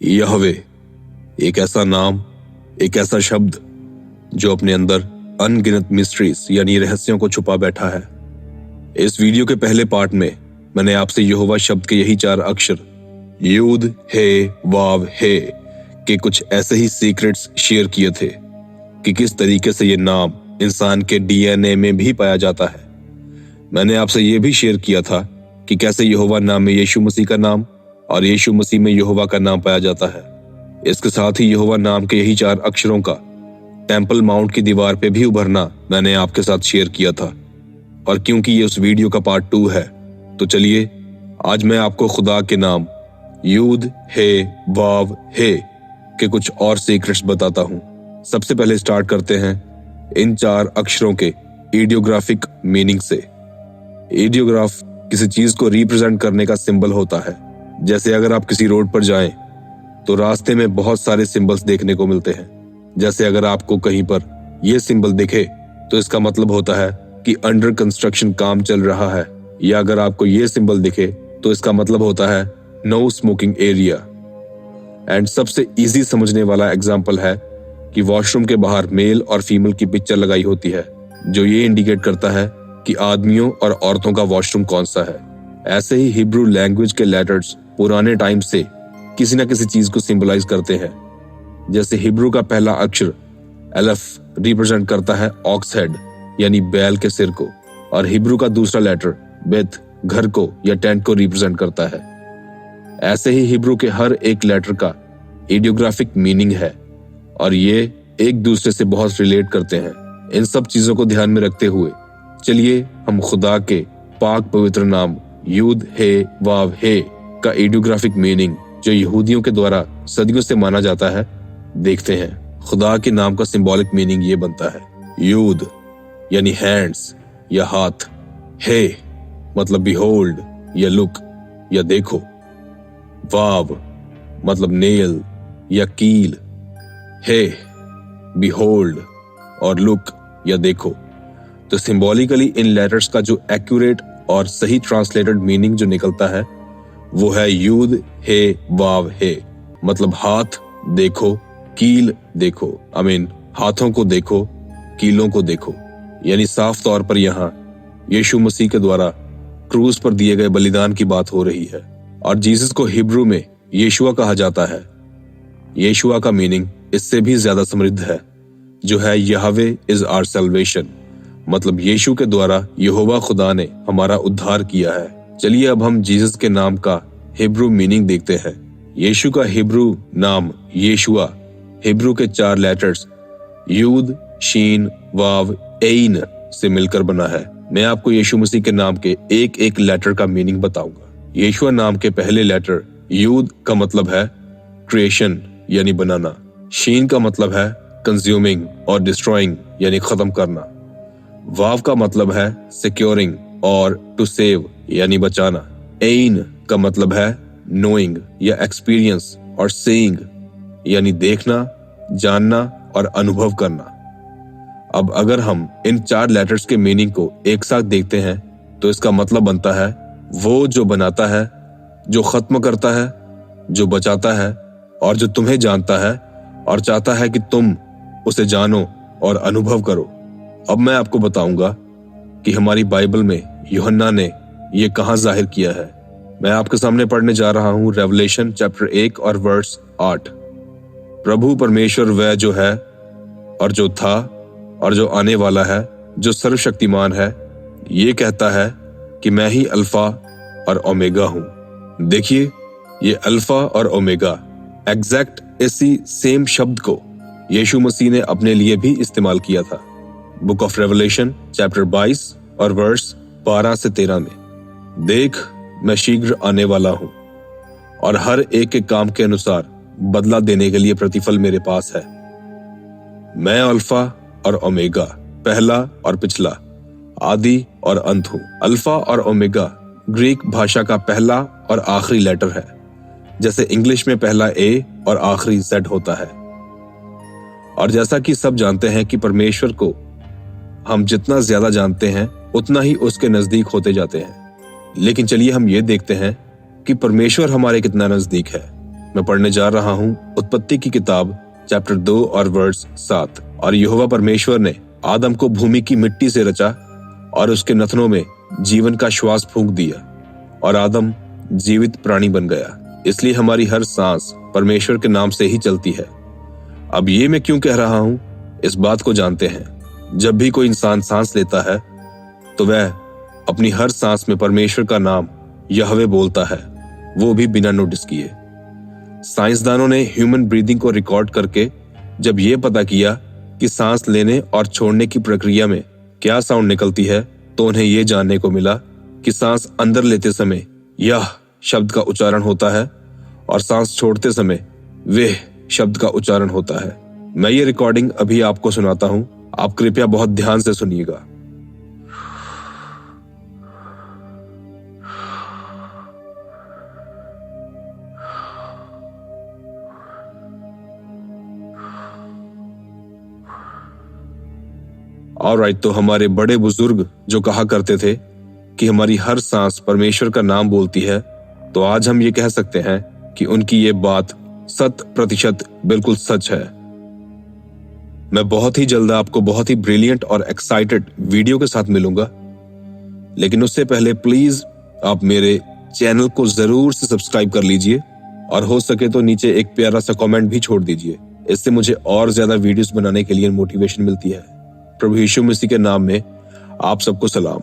यहवे एक ऐसा नाम, एक ऐसा शब्द जो अपने अंदर अनगिनत मिस्ट्रीज यानी रहस्यों को छुपा बैठा है। इस वीडियो के पहले पार्ट में मैंने आपसे यहोवा शब्द के यही 4 अक्षर यूद हे वाव हे के कुछ ऐसे ही सीक्रेट्स शेयर किए थे कि किस तरीके से ये नाम इंसान के डीएनए में भी पाया जाता है। मैंने आपसे ये भी शेयर किया था कि कैसे यहोवा नाम में यीशु मसीह का नाम और यीशु मसीह में यहोवा का नाम पाया जाता है। इसके साथ ही यहोवा नाम के यही 4 अक्षरों का टेंपल माउंट की दीवार पे भी उभरना मैंने आपके साथ शेयर किया था। और क्योंकि ये उस वीडियो का पार्ट 2 है, तो चलिए आज मैं आपको खुदा के नाम यूद हे वाव हे के कुछ और सीक्रेट्स बताता हूँ। सबसे पहले स्टार्ट करते हैं इन 4 अक्षरों के इडियोग्राफिक मीनिंग से। इडियोग्राफ किसी चीज को रिप्रेजेंट करने का सिंबल होता है। जैसे अगर आप किसी रोड पर जाएं तो रास्ते में बहुत सारे सिंबल्स देखने को मिलते हैं। जैसे अगर आपको कहीं पर यह सिंबल दिखे तो इसका मतलब होता है कि अंडर कंस्ट्रक्शन काम चल रहा है, या अगर आपको यह सिंबल दिखे तो इसका मतलब होता है नो स्मोकिंग एरिया। एंड सबसे इजी समझने वाला एग्जांपल है कि वॉशरूम के बाहर मेल और फीमेल की पिक्चर लगाई होती है, जो ये इंडिकेट करता है कि आदमियों और औरतों का वॉशरूम कौन सा है। ऐसे ही हिब्रू लैंग्वेज के लेटर्स पुराने टाइम से किसी न किसी चीज को सिंबलाइज करते हैं। जैसे हिब्रू का पहला अक्षर एलफ रिप्रेजेंट करता है ऑक्स हेड यानी बैल के सिर को, और हिब्रू का दूसरा लेटर बेथ घर को या टेंट को रिप्रेजेंट करता है। ऐसे ही हिब्रू के हर एक लेटर का इडियोग्राफिक मीनिंग है और ये एक दूसरे से बहुत रिलेट करते हैं। इन सब चीजों को ध्यान में रखते हुए चलिए हम खुदा के पाक पवित्र नाम यूद हे वाव हे का इडियोग्राफिक मीनिंग, जो यहूदियों के द्वारा सदियों से माना जाता है, देखते हैं। खुदा के नाम का सिंबॉलिक मीनिंग ये बनता है यूद यानी हैंड्स या हाथ, हे मतलब बिहोल्ड या लुक या देखो, वाव मतलब नेल या कील, हे बिहोल्ड और लुक या देखो। तो सिंबॉलिकली इन लेटर्स का जो एक्यूरेट और सही ट्रांसलेटेड मीनिंग जो निकलता है वो है यूद हे वाव हे, मतलब हाथ देखो, कील देखो, हाथों को देखो, कीलों को देखो। यानी साफ तौर पर यहाँ यीशु मसीह के द्वारा क्रूस पर दिए गए बलिदान की बात हो रही है। और जीसस को हिब्रू में यीशुआ कहा जाता है। यीशुआ का मीनिंग इससे भी ज्यादा समृद्ध है, जो है यहवे इज आवर सल्वेशन, मतलब यीशु के द्वारा यहोवा खुदा ने हमारा उद्धार किया है। चलिए अब हम जीसस के नाम का हिब्रू मीनिंग देखते हैं। यीशु का हिब्रू नाम यीशुआ हिब्रू के 4 लेटर्स यूद शीन वाव एइन से मिलकर बना है। मैं आपको यीशु मसीह के नाम के एक एक लेटर का मीनिंग बताऊंगा। यीशुआ नाम के पहले लेटर यूद का मतलब है क्रिएशन यानी बनाना, शीन का मतलब है कंज्यूमिंग और डिस्ट्रॉइंग यानी खत्म करना, वाव का मतलब है सिक्योरिंग और टू सेव यानी बचाना, एइन का मतलब है नोइंग या एक्सपीरियंस और सीइंग यानी देखना, जानना और अनुभव करना। अब अगर हम इन 4 लेटर्स के मीनिंग को एक साथ देखते हैं तो इसका मतलब बनता है वो जो बनाता है, जो खत्म करता है, जो बचाता है और जो तुम्हें जानता है और चाहता है कि तुम उसे जानो और अनुभव करो। अब मैं आपको बताऊंगा कि हमारी बाइबल में यूहन्ना ने ये कहां जाहिर किया है। मैं आपके सामने पढ़ने जा रहा हूं रेवलेशन चैप्टर 1 और वर्स 8। प्रभु परमेश्वर वह जो है और जो था और जो आने वाला है, जो सर्वशक्तिमान है, ये कहता है कि मैं ही अल्फा और ओमेगा हूं। देखिए, ये अल्फा और ओमेगा एग्जैक्ट इसी सेम शब्द को यीशु मसीह ने अपने लिए भी इस्तेमाल किया था। बुक ऑफ रेवलेशन चैप्टर 22 और वर्स 12 से 13 में, देख मैं शीघ्र आने वाला हूं और हर एक के काम के अनुसार बदला देने के लिए प्रतिफल मेरे पास है। मैं अल्फा और ओमेगा, पहला और पिछला, आदि और अंत हूं। अल्फा और ओमेगा ग्रीक भाषा का पहला और आखिरी लेटर है, जैसे इंग्लिश में पहला ए और आखिरी जेड होता है। और जैसा कि सब जानते हैं कि परमेश्वर को हम जितना ज्यादा जानते हैं उतना ही उसके नजदीक होते जाते हैं। लेकिन चलिए हम ये देखते हैं कि परमेश्वर हमारे कितना नजदीक है। मैं पढ़ने जा रहा हूँ उत्पत्ति की किताब चैप्टर 2 और वर्स 7। और यहोवा परमेश्वर ने आदम को भूमि की मिट्टी से रचा और उसके नथनों में जीवन का श्वास फूंक दिया और आदम जीवित प्राणी बन गया। इसलिए हमारी हर सांस परमेश्वर के नाम से ही चलती है। अब ये मैं क्यों कह रहा हूं, इस बात को जानते हैं। जब भी कोई इंसान सांस लेता है तो वह अपनी हर सांस में परमेश्वर का नाम यहोवा बोलता है, वो भी बिना नोटिस किए। साइंसदानों ने ह्यूमन ब्रीदिंग को रिकॉर्ड करके जब ये पता किया कि सांस लेने और छोड़ने की प्रक्रिया में क्या साउंड निकलती है, तो उन्हें यह जानने को मिला कि सांस अंदर लेते समय यह शब्द का उच्चारण होता है और सांस छोड़ते समय वह शब्द का उच्चारण होता है। मैं ये रिकॉर्डिंग अभी आपको सुनाता हूं, आप कृपया बहुत ध्यान से सुनिएगा। ऑलराइट, तो हमारे बड़े बुजुर्ग जो कहा करते थे कि हमारी हर सांस परमेश्वर का नाम बोलती है, तो आज हम ये कह सकते हैं कि उनकी ये बात 100% बिल्कुल सच है। मैं बहुत ही जल्द आपको बहुत ही ब्रिलियंट और एक्साइटेड वीडियो के साथ मिलूंगा, लेकिन उससे पहले प्लीज आप मेरे चैनल को जरूर से सब्सक्राइब कर लीजिए और हो सके तो नीचे एक प्यारा सा कमेंट भी छोड़ दीजिए। इससे मुझे और ज्यादा वीडियोस बनाने के लिए मोटिवेशन मिलती है। प्रभु यीशु मसीह के नाम में आप सबको सलाम।